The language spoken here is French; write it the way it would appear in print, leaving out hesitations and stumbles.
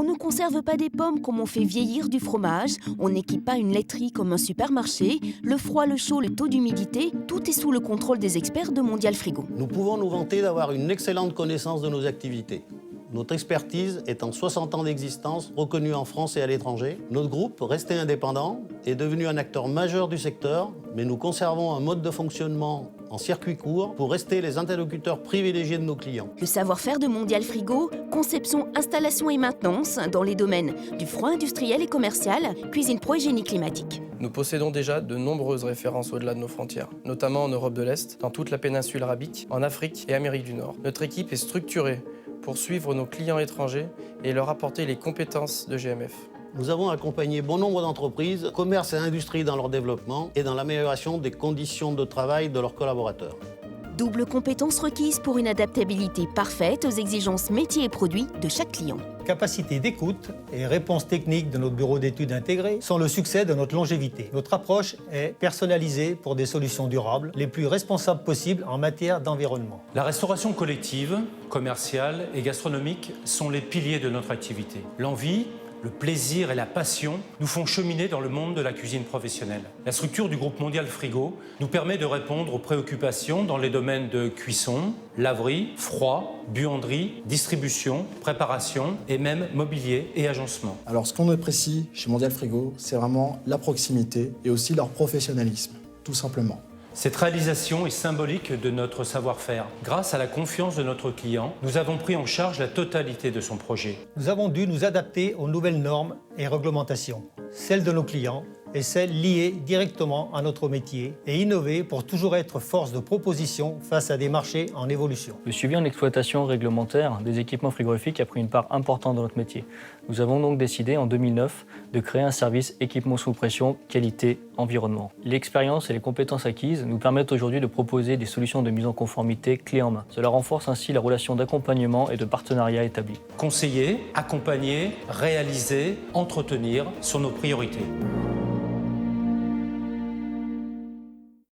On ne conserve pas des pommes comme on fait vieillir du fromage, on n'équipe pas une laiterie comme un supermarché, le froid, le chaud, le taux d'humidité, tout est sous le contrôle des experts de Mondial Frigo. Nous pouvons nous vanter d'avoir une excellente connaissance de nos activités. Notre expertise est en 60 ans d'existence, reconnue en France et à l'étranger. Notre groupe, resté indépendant, est devenu un acteur majeur du secteur, mais nous conservons un mode de fonctionnement en circuit court pour rester les interlocuteurs privilégiés de nos clients. Le savoir-faire de Mondial Frigo, conception, installation et maintenance dans les domaines du froid industriel et commercial, cuisine pro et génie climatique. Nous possédons déjà de nombreuses références au-delà de nos frontières, notamment en Europe de l'Est, dans toute la péninsule arabique, en Afrique et Amérique du Nord. Notre équipe est structurée pour suivre nos clients étrangers et leur apporter les compétences de GMF. Nous avons accompagné bon nombre d'entreprises, commerces et industries dans leur développement et dans l'amélioration des conditions de travail de leurs collaborateurs. Double compétence requise pour une adaptabilité parfaite aux exigences métiers et produits de chaque client. Capacité d'écoute et réponse technique de notre bureau d'études intégré sont le succès de notre longévité. Notre approche est personnalisée pour des solutions durables, les plus responsables possibles en matière d'environnement. La restauration collective, commerciale et gastronomique sont les piliers de notre activité. L'envie, le plaisir et la passion nous font cheminer dans le monde de la cuisine professionnelle. La structure du groupe Mondial Frigo nous permet de répondre aux préoccupations dans les domaines de cuisson, laverie, froid, buanderie, distribution, préparation et même mobilier et agencement. Alors ce qu'on apprécie chez Mondial Frigo, c'est vraiment la proximité et aussi leur professionnalisme, tout simplement. Cette réalisation est symbolique de notre savoir-faire. Grâce à la confiance de notre client, nous avons pris en charge la totalité de son projet. Nous avons dû nous adapter aux nouvelles normes et réglementations, celles de nos clients et celles liées directement à notre métier, et innover pour toujours être force de proposition face à des marchés en évolution. Le suivi en exploitation réglementaire des équipements frigorifiques a pris une part importante dans notre métier. Nous avons donc décidé en 2009 de créer un service équipement sous pression, qualité, environnement. L'expérience et les compétences acquises nous permettent aujourd'hui de proposer des solutions de mise en conformité clés en main. Cela renforce ainsi la relation d'accompagnement et de partenariat établie. Conseiller, accompagner, réaliser, entretenir sont nos priorités.